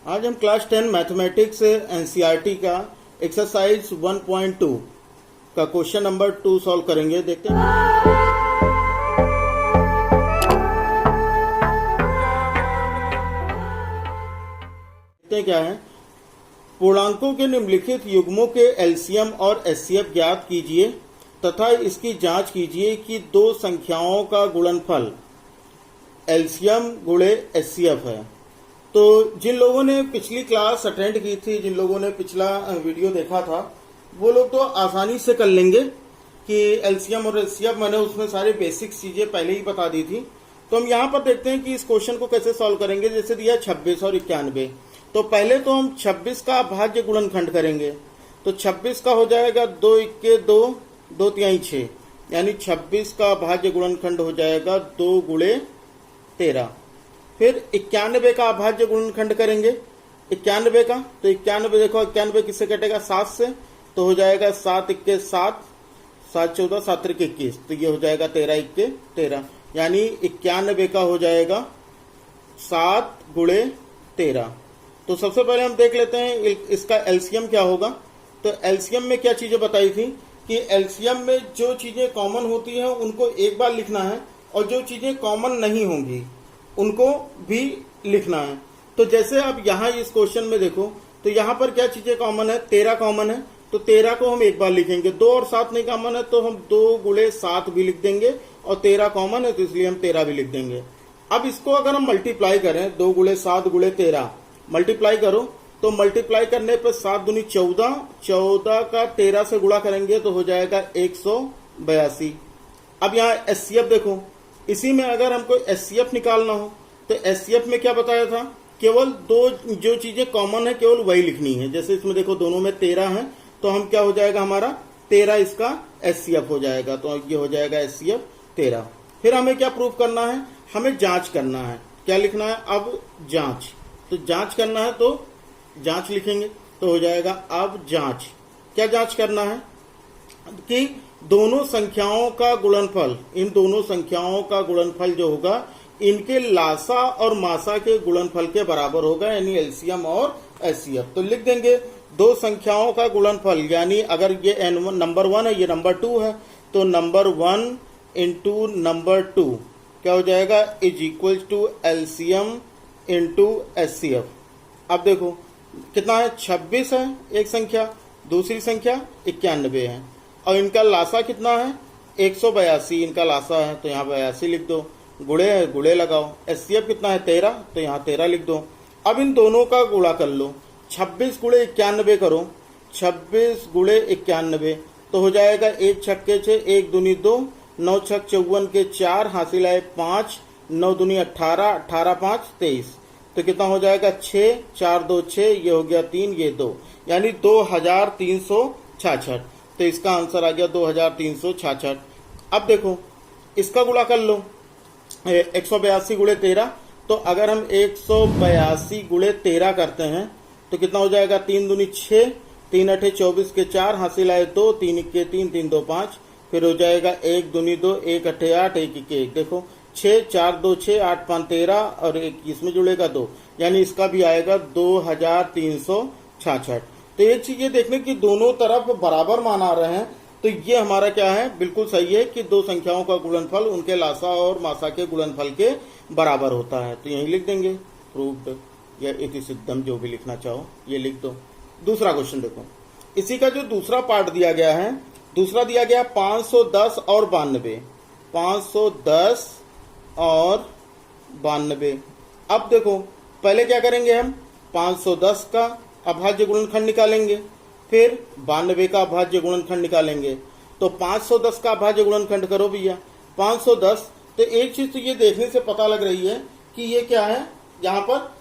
आज हम class 10 mathematics NCERT का एक्सरसाइज 1.2 का क्वेश्चन नंबर 2 सॉल्व करेंगे। देखते हैं क्या है। पूर्णांकों के निम्नलिखित युग्मों के एलसीएम और एचसीएफ ज्ञात कीजिए तथा इसकी जांच कीजिए कि दो संख्याओं का गुणनफल एलसीएम गुणे एचसीएफ है। तो जिन लोगों ने पिछली क्लास अटेंड की थी, जिन लोगों ने पिछला वीडियो देखा था, वो लोग तो आसानी से कर लेंगे कि एलसीएम और एचसीएफ मैंने उसमें सारी बेसिक चीजें पहले ही बता दी थी। तो हम यहाँ पर देखते हैं कि इस क्वेश्चन को कैसे सॉल्व करेंगे। जैसे दिया 26 और 91, तो पहले तो हम 26 का अभाज्य गुणनखंड करेंगे। तो 26 का हो जाएगा 2 × 2 2 × 6, यानी 26 का अभाज्य गुणनखंड हो जाएगा 2 × 13। फिर 91 का अभाज्य गुणनखंड करेंगे। 91 का, तो 91 देखो 91 किससे कटेगा 7 से, तो हो जाएगा 7 × 7 7 14 7 × 21, तो ये हो जाएगा 13 × 13, यानी 91 का हो जाएगा 7 × 13। तो सबसे पहले हम देख लेते हैं इसका एलसीएम क्या होगा। तो एलसीएम में क्या चीजें बताई थी कि एलसीएम में जो चीजें कॉमन होती हैं उनको एक बार लिखना है और जो चीजें कॉमन नहीं होंगी उनको भी लिखना है। तो जैसे अब यहाँ इस क्वेश्चन में देखो, तो यहाँ पर क्या चीजें कॉमन है, 13 कॉमन है, तो 13 को हम एक बार लिखेंगे। 2 और 7 नहीं कॉमन है, तो हम 2 × 7 भी लिख देंगे, और 13 कॉमन है तो इसलिए हम 13 भी लिख देंगे। अब इसको अगर हम मल्टीप्लाई करें, 2 × 7 × 13 मल्टीप्लाई करो, तो मल्टीप्लाई करने पर 7 दूनी 14, 14 का 13 से गुणा करेंगे तो हो जाएगा 182। अब यहाँ एचसीएफ देखो, इसी में अगर हमको एचसीएफ निकालना हो तो एचसीएफ में क्या बताया था, केवल दो जो चीजें कॉमन है केवल वही लिखनी है। जैसे इसमें देखो दोनों में 13 है, तो हम क्या हो जाएगा हमारा 13 इसका एचसीएफ हो जाएगा, तो ये हो जाएगा एचसीएफ 13। फिर हमें क्या प्रूव करना है, हमें जांच करना है। क्या लिखना है अब जांच, तो जांच करना है तो जांच लिखेंगे, तो हो जाएगा अब जांच। क्या जांच करना है कि दोनों संख्याओं का गुणनफल, इन दोनों संख्याओं का गुणनफल जो होगा इनके लासा और मासा के गुणनफल के बराबर होगा, यानी एलसीएम और एचसीएफ। तो लिख देंगे दो संख्याओं का गुणनफल, यानी अगर ये नंबर 1 है, ये नंबर 2 है, तो नंबर 1 × नंबर 2 क्या हो जाएगा is equal to LCM × HCF. अब देखो कितना है, 26 है एक संख्या, दूसरी संख्या 91 है, और इनका लासा कितना है 182 इनका लासा है, तो यहाँ 82 लिख दो। गुणे है, गुणे लगाओ। एचसीएफ कितना है 13, तो यहाँ 13 लिख दो। अब इन दोनों का गुणा कर लो, 26 × 91 करो, 26 × 91 तो हो जाएगा 1 × 6 = 1 दूनी 2, 9 × 6 = 54 के 4 हासिल आए 5, 9 दूनी 18, 18 × 5 = 23, तो कितना हो जाएगा 6, 4 2 6, ये हो गया 3, ये 2, यानी 2366। तो इसका आंसर आ गया 2366। अब देखो इसका गुणा कर लो, 182 × 13, तो अगर हम 182 × 13 करते हैं तो कितना हो जाएगा 3 दूनी 6, 3 8 24 के 4 हासिल आए 2, 3 1 3, 3 2 5, फिर हो जाएगा 1 दूनी 2, 1 8 8, 1 1 1, देखो 6 4 2 6, 8 5 13 और 1 इसमें जुड़ेगा 2, यानी इसका भी आएगा 2366। तो ये चीजें देखने की दोनों तरफ बराबर मान आ रहे हैं, तो ये हमारा क्या है, बिल्कुल सही है कि दो संख्याओं का गुणनफल उनके लासा और मासा के गुणनफल के बराबर होता है। तो यही लिख देंगे प्रूव्ड, या इति सिद्धम, जो भी लिखना चाहो ये लिख दो। दूसरा क्वेश्चन देखो, इसी का जो दूसरा पार्ट दिया गया है, दूसरा दिया गया 510 और 92, 510 और 92। अब देखो पहले क्या करेंगे, हम 510 का अभाज्य गुणनखंड निकालेंगे, फिर 92 का अभाज्य गुणनखंड निकालेंगे। तो 510 का अभाज्य गुणनखंड करो भैया, 510। तो एक चीज तो ये देखने से पता लग रही है कि ये क्या है, यहाँ पर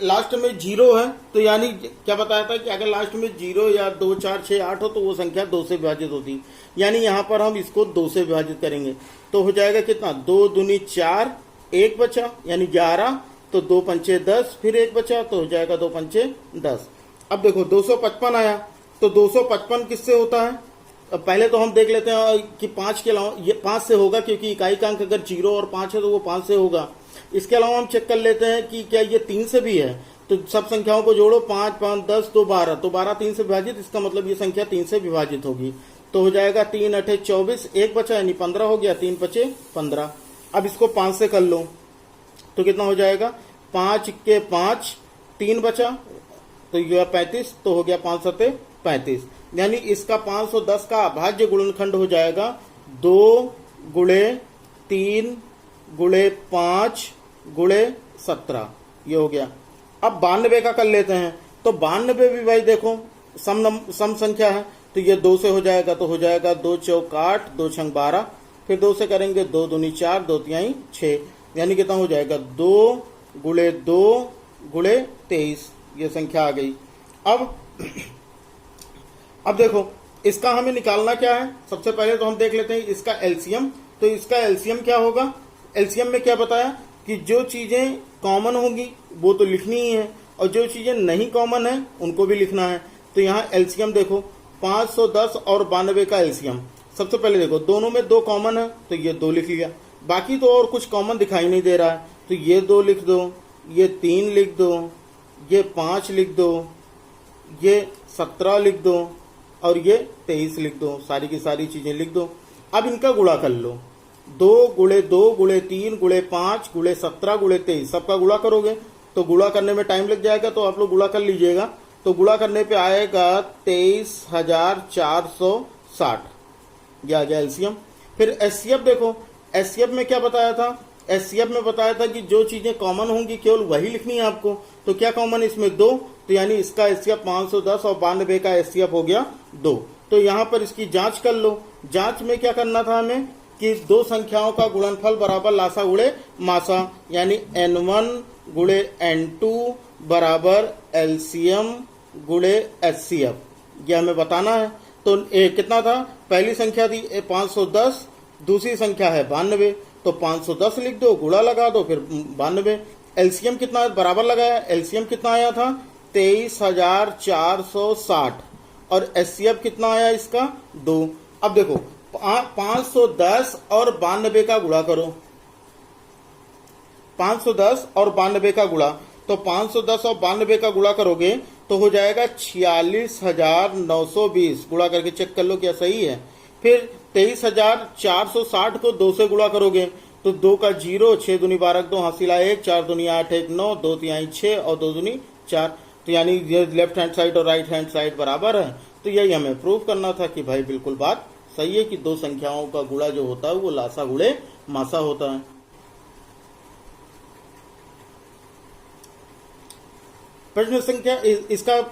लास्ट में 0 है, तो यानी क्या बताया था कि अगर लास्ट में 0 या 2 4 6 8 हो तो वो संख्या 2 से विभाजित होती, यानी यहाँ पर हम इसको 2 से विभाजित करेंगे, तो हो जाएगा कितना 2 दूनी 4, 1 बचा यानी 11, तो 2 पंचे 10, फिर 1 बचा तो हो जाएगा 2 पंचे 10। अब देखो 255 आया, तो 255 किससे होता है, अब पहले तो हम देख लेते हैं कि 5 के अलावा ये 5 से होगा, क्योंकि इकाई का अंक अगर 0 और 5 है तो वो 5 से होगा। इसके अलावा हम चेक कर लेते हैं कि क्या ये 3 से भी है, तो सब संख्याओं को जोड़ो, 5 5 10 2 12, तो 12 3 से विभाजित, इसका मतलब ये संख्या 3 से विभाजित होगी। तो हो जाएगा 3 8 24, एक बचा यानी 15 हो गया, 3 5 15। अब इसको 5 से कर लो तो कितना हो जाएगा, 5 के 5, 3 बचा तो ये 35, तो हो गया 5 7 35। यानी इसका 510 का अभाज्य गुणनखंड हो जाएगा 2 गुणे 3 गुणे 5 गुणे 17, ये हो गया। अब 92 का कर लेते हैं, तो 92 भी भाई देखो सम संख्या है, तो ये 2 से हो जाएगा, तो हो जाएगा 2 चौक 8, 2 छंग 12, फिर 2 से करेंगे 2 दूनी 4, 2 तिहाई 6, यानी कितना हो जाएगा 2 गुणे 2 गुणे 23, ये संख्या आ गई। अब देखो इसका हमें निकालना क्या है, सबसे पहले तो हम देख लेते हैं इसका एलसीएम। तो इसका एलसीएम क्या होगा, एलसीएम में क्या बताया कि जो चीजें कॉमन होंगी वो तो लिखनी ही है, और जो चीजें नहीं कॉमन है उनको भी लिखना है। तो यहाँ एलसीएम देखो 510 और 92 का एलसीएम, सबसे पहले देखो दोनों में 2 कॉमन है, तो ये 2 लिख लिया, बाकी तो और कुछ कॉमन दिखाई नहीं दे रहा है, तो ये 2 लिख दो, ये 3 लिख दो, ये 5 लिख दो, ये 17 लिख दो, और ये 23 लिख दो, सारी की सारी चीजें लिख दो। अब इनका गुणा कर लो, 2 गुणे 2 गुणे 3 गुणे 5 गुणे 17 गुणे 23, सबका गुणा करोगे तो गुणा करने में टाइम लग जाएगा, तो आप लोग गुणा कर लीजिएगा। तो गुणा करने पे आएगा 23,460, ये आ गया एलसीएम। फिर एचसीएफ देखो, एचसीएफ में क्या बताया था, एचसीएफ में बताया था कि जो चीजें कॉमन होंगी केवल वही लिखनी है आपको। तो क्या कॉमन है इसमें 2, तो यानी इसका एचसीएफ 510 और 92 का एचसीएफ हो गया 2। तो यहाँ पर इसकी जांच कर लो। जांच में क्या करना था हमें कि 2 संख्याओं का गुणनफल बराबर लासा गुणे मासा, यानी n1 गुणे n2 बराबर एलसीएम गुणे एचसीएफ, ये हमें बताना है। तो कितना था, पहली संख्या थी 510, दूसरी संख्या है 92, तो 510 लिख दो, गुणा लगा दो, फिर 92। एलसीएम कितना बराबर लगाया, एलसीएम कितना आया था 23,460, और एचसीएफ कितना आया इसका 2। अब देखो 510 और 92 का गुणा करो, 510 और 92 का गुणा, तो 510 और 92 का गुणा करोगे तो हो जाएगा 46,920, गुणा करके चेक कर लो क्या सही है। फिर 23,460 को 2 से गुणा करोगे तो 2 का 0, 6 दूनी 12, 2 हासिल 1, 4 दूनी 8, 1 9, 2 तिहाई 6 और 2 दूनी 4, तो यानी ये लेफ्ट हैंड साइड और राइट हैंड साइड बराबर है। तो यही हमें प्रूव करना था कि भाई बिल्कुल बात सही है कि 2 संख्याओं का गुणा जो होता है वो लासा गुणे मासा होता है। प्रश्न संख्या इसका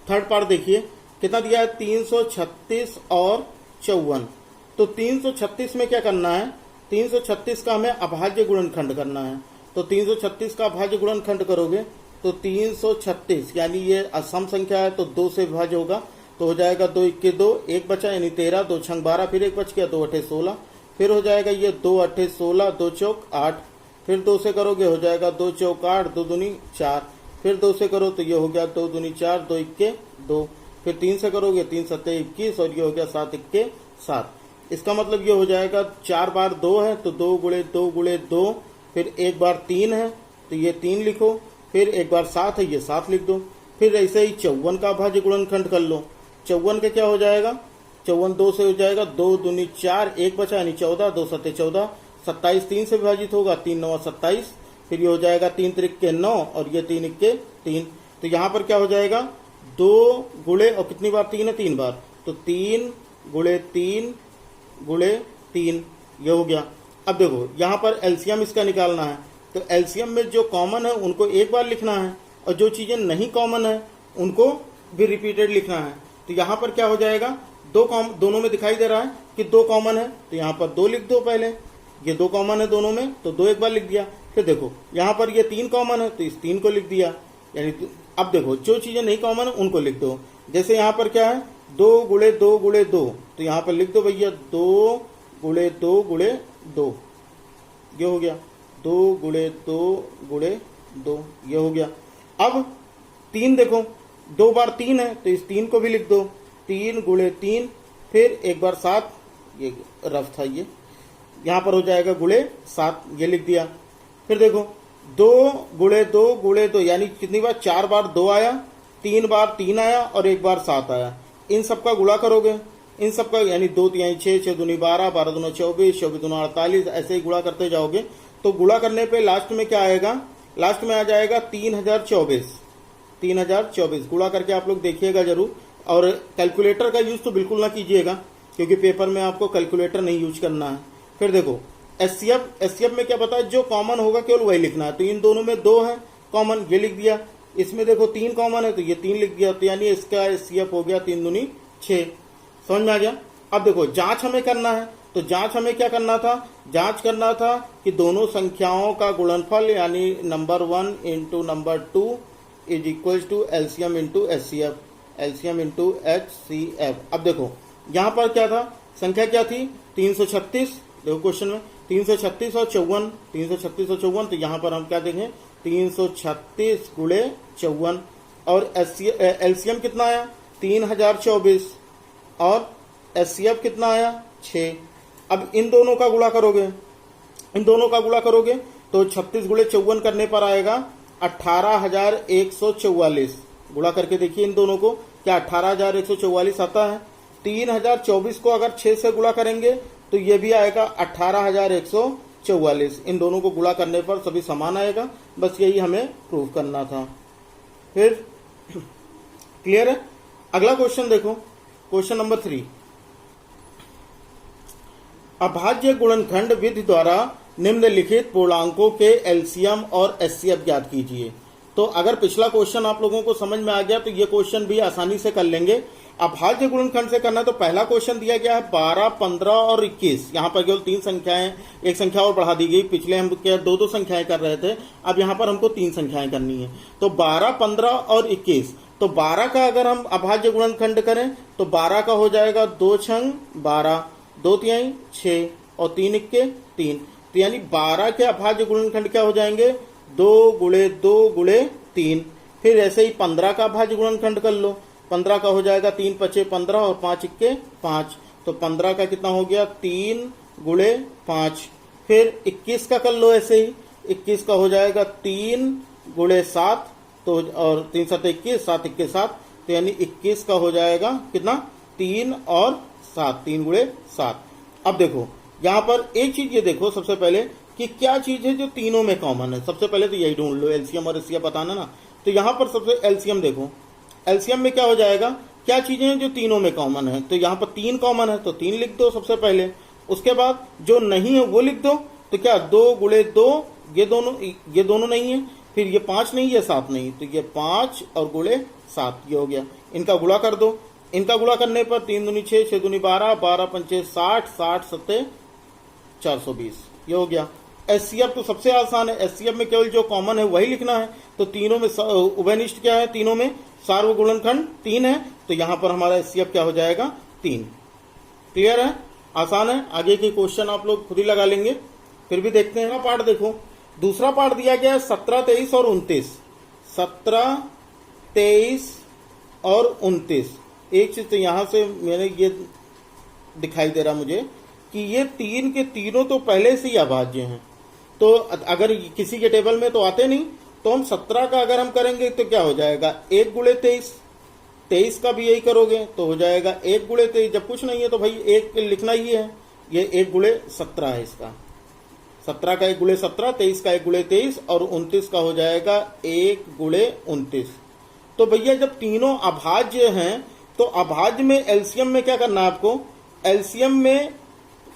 थर्ड पार्ट देखिए, कितना दिया है 336 और 54। तो 336 में क्या करना है, 336 का हमें अभाज्य गुणनखंड करना है। तो 336 का अभाज्य गुणनखंड करोगे तो 336 यानी ये असम संख्या है तो 2 से विभाज्य होगा, तो हो जाएगा 2 1 2, 1 बचा यानी 13, 2 छंग 12, फिर 1 बच गया 2 8 16, फिर हो जाएगा ये 2 8 16, 2 चौक 8, फिर 2 से करोगे हो जाएगा 2 चौक 8, 2 दूनी 4, फिर 2 से करो तो ये हो गया 2 दूनी 4, 2 1 2, फिर 3 से करोगे 3 7 21 और ये हो गया 7 1 7। इसका मतलब ये हो जाएगा 4 बार 2 है तो 2 गुणे 2 गुणे 2, फिर 1 बार 3 है तो ये 3 लिखो, फिर 1 बार 7 है ये 7 लिख दो। फिर ऐसे ही 54 का अभाज्य गुणनखंड कर लो। 54 का क्या हो जाएगा, 54 2 से हो जाएगा, 2 दूनी 4, 1 बचा यानी 14, 2 7 14, 27 3 से विभाजित होगा, 3 9 27, फिर ये हो जाएगा 3 3 के 9 और ये 3 1 3। तो यहाँ पर क्या हो जाएगा 2 गुणे और कितनी बार 3 है 3 बार, तो 3 गुणे 3 गुणे 3, ये हो गया। अब देखो यहाँ पर एलसीएम इसका निकालना है, तो एलसीएम में जो कॉमन है उनको एक बार लिखना है और जो चीजें नहीं कॉमन है उनको भी रिपीटेड लिखना है। तो यहाँ पर क्या हो जाएगा, दोनों में दिखाई दे रहा है कि 2 कॉमन है तो यहाँ पर 2 लिख दो, पहले ये 2 कॉमन है दोनों में तो 2 एक बार लिख दिया। फिर देखो यहाँ पर ये 3 कॉमन है तो इस 3 को लिख दिया, यानी अब देखो जो चीजें नहीं कॉमन है उनको लिख दो। जैसे यहाँ पर क्या है 2 गुणे 2 गुणे 2, तो यहाँ पर लिख दो भैया 2 गुणे 2 गुणे 2, ये हो गया 2 गुणे 2 गुणे 2, ये हो गया। अब 3 देखो 2 बार 3 है तो इस 3 को भी लिख दो, 3 गुणे 3, फिर 1 बार 7, ये रफ था ये, यहाँ पर हो जाएगा गुणे 7, ये लिख दिया। फिर देखो 2 यानी कितनी बार, 4 बार 2 आया, 3 बार 3 आया और 1 बार 7 आया। इन सबका गुणा करोगे, इन सबका यानी 2 तिहाई 6, 6 दूनी 12, 12 दूना 24, 24 दूना 48, ऐसे ही गुणा करते जाओगे तो गुणा करने पे लास्ट में क्या आएगा, लास्ट में आ जाएगा 3024 गुणा करके आप लोग देखिएगा जरूर। और कैलकुलेटर का यूज तो बिल्कुल ना कीजिएगा क्योंकि पेपर में आपको कैलकुलेटर नहीं यूज करना है। फिर देखो एससीएफ में क्या पता है, जो कॉमन होगा केवल वही लिखना है। तो इन दोनों में 2 है कॉमन, ये लिख दिया। इसमें देखो 3 कॉमन है तो ये 3 लिख दिया। तो यानी इसका एससीएफ हो गया 3 दूनी 6। समझ में आ गया। अब देखो जांच हमें करना है, तो जांच हमें क्या करना था, जांच करना था कि दोनों संख्याओं का गुणनफल यानी number 1 into number 2 is equal to LCM into HCF, LCM into HCF. अब देखो यहां पर क्या था, संख्या क्या थी 336, देखो क्वेश्चन में 336 और 54, 336 और 54। तो यहां पर हम क्या देखें 336 गुणे 54 और एलसीएम कितना आया 3024 और एचसीएफ कितना आया 6। अब इन दोनों का गुणा करोगे, इन दोनों का गुणा करोगे तो 36 गुणे 54 करने पर आएगा 18144। गुणा करके देखिए इन दोनों को, क्या 18144 आता है। 3024 को अगर 6 से गुणा करेंगे तो ये भी आएगा 18144। इन दोनों को गुणा करने पर सभी समान आएगा, बस यही हमें प्रूव करना था। फिर क्लियर है। अगला क्वेश्चन देखो, क्वेश्चन नंबर 3, अभाज्य गुणनखंड विधि द्वारा निम्नलिखित पूर्णांकों के एलसीएम और एचसीएफ ज्ञात कीजिए। तो अगर पिछला क्वेश्चन आप लोगों को समझ में आ गया तो ये क्वेश्चन भी आसानी से कर लेंगे। अभाज्य गुणनखंड से करना, तो पहला क्वेश्चन दिया गया है 12, 15 और 21। यहाँ पर केवल 3 संख्याएं, एक संख्या और बढ़ा दी गई। पिछले हम क्या 2 संख्याएं कर रहे थे, अब यहाँ पर हमको 3 संख्याएं करनी है। तो 12, 15 और 21। तो 12 का अगर हम अभाज्य गुणनखंड करें तो 12 का हो जाएगा 2 छंग 12, 2 तिहाई 6 और 3 इक्के 3। तो यानी 12 के अभाज्य गुणनखंड क्या हो जाएंगे 2 गुणे 2 गुणे 3। फिर ऐसे ही 15 का अभाज्य गुणनखंड कर लो, 15 का हो जाएगा 3 पचे 15 और 5 इक्के 5। तो 15 का कितना हो गया 3 गुणे 5। फिर 21 का कर लो ऐसे ही, 21 का हो जाएगा 3 गुणे 7, तो और 3 7 21, 7 इक्के 7। तो यानी 21 का हो जाएगा कितना 3 और 7, 3 गुणे 7। अब देखो यहाँ पर एक चीज ये देखो सबसे पहले कि क्या चीज है जो तीनों में कॉमन है। सबसे पहले तो यही ढूंढ लो, एलसीएम और एचसीएफ बताना ना। तो यहाँ पर सबसे एलसीएम देखो, एलसीएम में क्या हो जाएगा, क्या चीजें हैं जो तीनों में कॉमन है। तो यहाँ पर 3 कॉमन है तो 3 लिख दो सबसे पहले। उसके बाद जो नहीं है वो लिख दो। तो क्या 2 गुणे 2, ये दोनों नहीं है। फिर ये 5 नहीं, ये 7 नहीं, तो ये 5 और गुणे 7 ये हो गया। इनका गुणा कर दो, इनका गुणा करने पर 3 दूनी 6, 6 दूनी 12, 12 पंचे 60, 60 सत्ते 420 ये हो गया। एचसीएफ तो सबसे आसान है, एचसीएफ में केवल जो कॉमन है वही लिखना है। तो तीनों में उभयनिष्ठ क्या है, तीनों में सार्वगुणनखंड 3 है। तो यहां पर हमारा एचसीएफ क्या हो जाएगा 3। क्लियर है, आसान है। आगे के क्वेश्चन आप लोग खुद ही लगा लेंगे। फिर भी देखते हैं पार्ट देखो, दूसरा पार्ट दिया गया है 17, 23 और 29। 17, 23 और 29। एक चीज तो यहां से मैंने ये दिखाई दे रहा मुझे कि ये 3 के तीनों तो पहले से ही अभाज्य हैं। तो अगर किसी के टेबल में तो आते नहीं, तो हम 17 का अगर हम करेंगे तो क्या हो जाएगा 1 गुणे 23। 23 का भी यही करोगे तो हो जाएगा 1 गुणे 23। जब कुछ नहीं है तो भाई 1 लिखना ही है। ये 1 गुणे 17 है इसका, 17 का 1 गुणे 17, 23 का 1 गुणे 23 और 29 का हो जाएगा 1 गुणे 29। तो भैया जब तीनों अभाज्य हैं तो अभाज्य में एलसीएम में क्या करना है आपको, एलसीएम में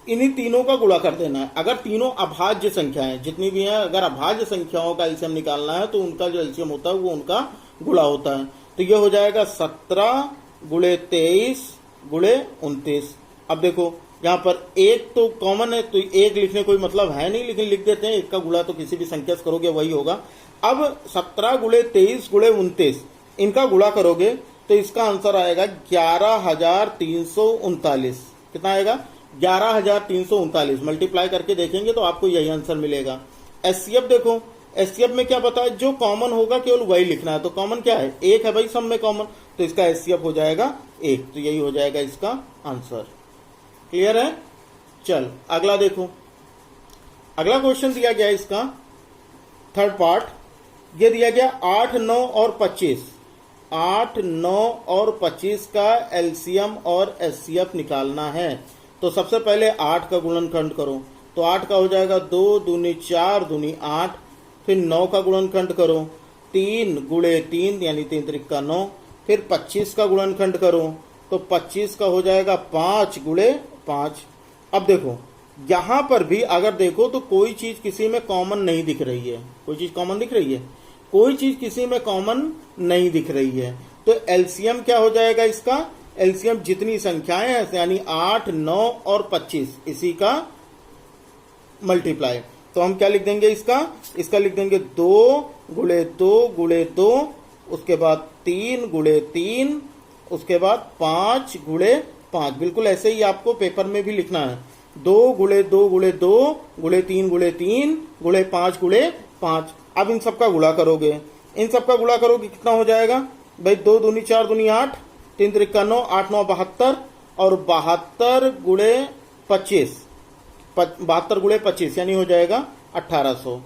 इन्हीं तीनों का गुणा कर देना है। अगर तीनों अभाज्य संख्याएं जितनी भी हैं, अगर अभाज्य संख्याओं का एलसीएम निकालना है तो उनका जो एलसीएम होता है वो उनका गुणा होता है। तो ये हो जाएगा 17 गुणे 23 गुणे 29। अब देखो यहाँ पर 1 तो कॉमन है तो 1 लिखने कोई मतलब है नहीं, लेकिन लिख देते हैं। 1 का गुणा तो किसी भी संख्या से करोगे वही होगा। अब 17 गुणे 23 गुणे 29 इनका गुणा करोगे तो इसका आंसर आएगा 11,339। कितना आएगा 11,339। मल्टीप्लाई करके देखेंगे तो आपको यही आंसर मिलेगा। एचसीएफ देखो, एचसीएफ में क्या पता है, जो कॉमन होगा केवल वही लिखना है। तो कॉमन क्या है 1 है भाई सब में कॉमन, तो इसका एचसीएफ हो जाएगा 1। तो यही हो जाएगा इसका आंसर। क्लियर है। चल अगला देखो, अगला क्वेश्चन दिया गया है इसका थर्ड पार्ट ये दिया गया 8, 9 और 25। 8, 9 और 25 का एलसीएम और एचसीएफ निकालना है। तो सबसे पहले 8 का गुणनखंड करो, तो 8 का हो जाएगा 2 दूनी 4 दूनी 8। फिर 9 का गुणनखंड करो, 3 गुणे 3 यानी 3 त्रिक 9। फिर 25 का गुणनखंड करो, तो 25 का हो जाएगा 5 गुणे 5। अब देखो यहां पर भी अगर देखो तो कोई चीज किसी में कॉमन नहीं दिख रही है। कोई चीज कॉमन दिख रही है? कोई चीज किसी में कॉमन नहीं दिख रही है। तो एलसीएम क्या हो जाएगा इसका? एलसीएम जितनी संख्याएं हैं यानी 8, 9 और 25 इसी का मल्टीप्लाई। तो हम क्या लिख देंगे इसका लिख देंगे 2 गुणे 2 गुणे 2, उसके बाद 3 गुणे 3, उसके बाद 5 गुणे 5। बिल्कुल ऐसे ही आपको पेपर में भी लिखना है। 2 गुणे 2 गुणे 2 गुणे 3 गुणे 3 गुणे 5 गुणे 5। अब इन सबका गुणा करोगे, कितना हो जाएगा भाई? 2 दूनी 4 दूनी 8, 3 त्रिक 9, 8 9 72 और 72 गुणे 25, 72 गुणे 25 यानी हो जाएगा 1800।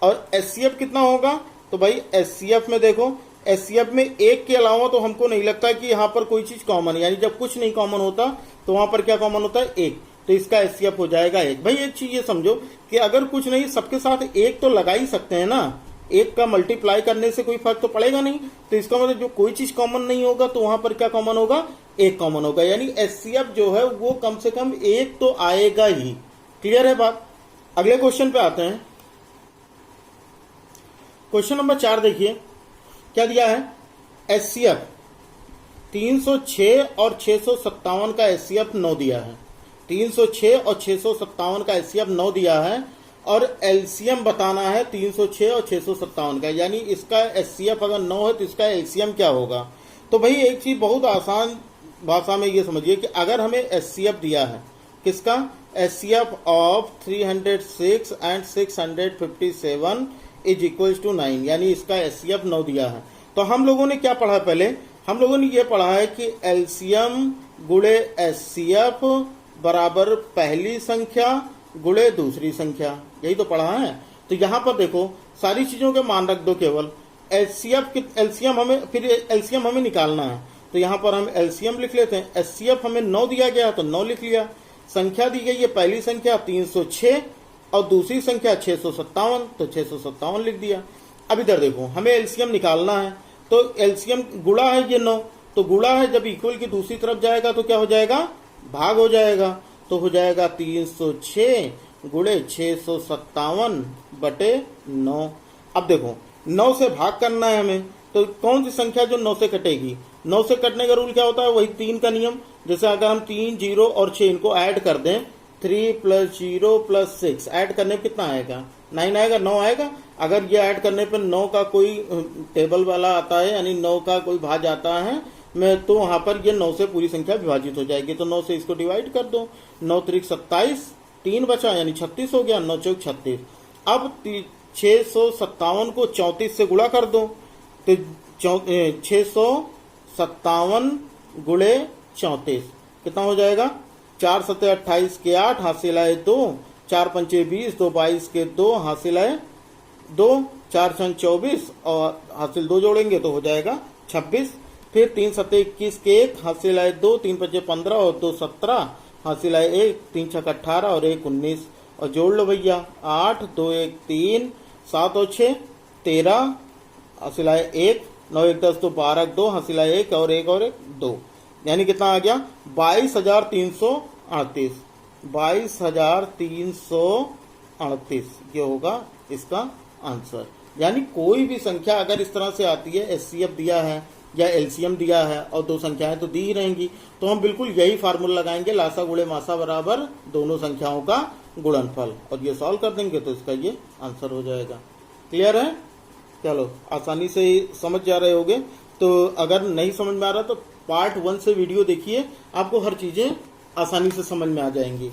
और एचसीएफ कितना होगा? तो भाई एचसीएफ में देखो, एचसीएफ में एक के अलावा तो हमको नहीं लगता कि यहाँ पर कोई चीज कॉमन है। यानी जब कुछ नहीं कॉमन होता तो वहां पर क्या कॉमन होता है? एक। तो इसका एचसीएफ हो जाएगा 1। भाई एक चीज ये समझो कि अगर कुछ नहीं सबके साथ एक तो लगा ही सकते हैं ना, एक का मल्टीप्लाई करने से कोई फर्क तो पड़ेगा नहीं। तो इसका मतलब जो कोई चीज कॉमन नहीं होगा तो वहां पर क्या कॉमन होगा? एक कॉमन होगा। यानी एचसीएफ जो है वो कम से कम एक तो आएगा ही। क्लियर है बात? अगले क्वेश्चन पे आते हैं। क्वेश्चन नंबर 4 देखिए क्या दिया है? एचसीएफ 306 और 657 का एचसीएफ 9 दिया है। 306 और 657 का एचसीएफ 9 दिया है और एलसीएम बताना है 306 और 657 का। यानी इसका एचसीएफ अगर 9 है तो इसका एलसीएम क्या होगा? तो भाई एक चीज बहुत आसान भाषा में ये समझिए कि अगर हमें एचसीएफ दिया है, किसका? HCF of 306 and 657 is equal to 9, यानी इसका एचसीएफ 9 दिया है। तो हम लोगों ने क्या पढ़ा? पहले हम लोगों ने ये पढ़ा है कि एलसीएम गुणे एचसीएफ बराबर पहली संख्या गुणे दूसरी संख्या, यही तो पढ़ा है। तो यहां पर देखो सारी चीजों के मान रख दो, केवल एलसीएम हमें निकालना है। तो यहां पर हम एलसीएम लिख लेते हैं। एचसीएफ हमें 9 दिया गया तो 9 लिख लिया। संख्या दी गई है पहली संख्या 306 और दूसरी संख्या 657, तो 657 लिख दिया। अब इधर देखो हमें एलसीएम निकालना है, तो एलसीएम गुणा है ये 9, तो गुणा है जब इक्वल की दूसरी तरफ जाएगा तो क्या हो जाएगा? भाग हो जाएगा। तो हो जाएगा 306 गुणे 657 बटे 9। अब देखो 9 से भाग करना है हमें, तो कौन सी संख्या जो 9 से कटेगी? 9 से कटने का रूल क्या होता है? वही 3 का नियम। जैसे अगर हम 3, 0 और 6 इनको ऐड कर दें, 3 + 0 + 6 ऐड करने पे कितना आएगा? 9 आएगा, 9 आएगा। अगर ये ऐड करने पे 9 का कोई टेबल वाला आता है, यानी 9 का कोई भाज आता है मैं, तो वहां पर ये 9 से पूरी संख्या विभाजित हो जाएगी। तो 9 से इसको डिवाइड कर दो, 9 त्रिक 27, 3 बचा यानी 36 हो गया, 9 चौक 36। अब 657 को 34 से गुणा कर दो, तो 657 गुणे 34 कितना हो जाएगा? 4 7 28 के 8 हासिल आए 2, 4 पंचे 20, 2 22 के 2 हासिल आए 2, 4 6 24 और हासिल 2 जोड़ेंगे तो हो जाएगा 26। फिर 3 7 21 के 1 हासिल आए 2, 3 5 15 और 2 17 हासिल आए 1, 3 6 18 और 1 19 और जोड़ लो भैया 8 2 1 3 7 और 6 13 हासिल आए 1, 9 1 10 2 12 2 हासिल आए 1 और 1 और 1 2, यानी कितना आ गया? 22,338। 22,338 ये होगा इसका आंसर। यानी कोई भी संख्या अगर इस तरह से आती है, एचसीएफ दिया है या एलसीएम दिया है और दो संख्याएं तो दी ही रहेंगी, तो हम बिल्कुल यही फार्मूला लगाएंगे, लासा गुणे मासा बराबर दोनों संख्याओं का गुणनफल, और ये सॉल्व कर देंगे तो इसका ये आंसर हो जाएगा। क्लियर है? चलो आसानी से समझ जा रहे होगे। तो अगर नहीं समझ में आ रहा तो पार्ट 1 से वीडियो देखिए, आपको हर चीजें आसानी से समझ में आ जाएंगी।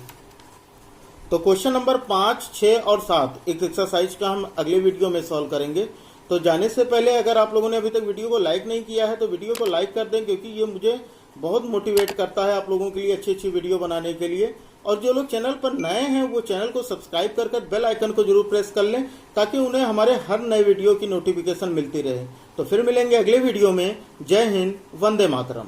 तो क्वेश्चन नंबर 5, 6 और 7 एक एक्सरसाइज का हम अगले वीडियो में सॉल्व करेंगे। तो जाने से पहले अगर आप लोगों ने अभी तक वीडियो को लाइक नहीं किया है तो वीडियो को लाइक कर दें, क्योंकि ये मुझे बहुत मोटिवेट करता है आप लोगों के लिए अच्छी अच्छी वीडियो बनाने के लिए। और जो लोग चैनल पर नए हैं वो चैनल को सब्सक्राइब कर बेल आइकन को जरूर प्रेस कर लें ताकि उन्हें हमारे हर नए वीडियो की नोटिफिकेशन मिलती रहे। तो फिर मिलेंगे अगले वीडियो में। जय हिंद, वंदे मातरम।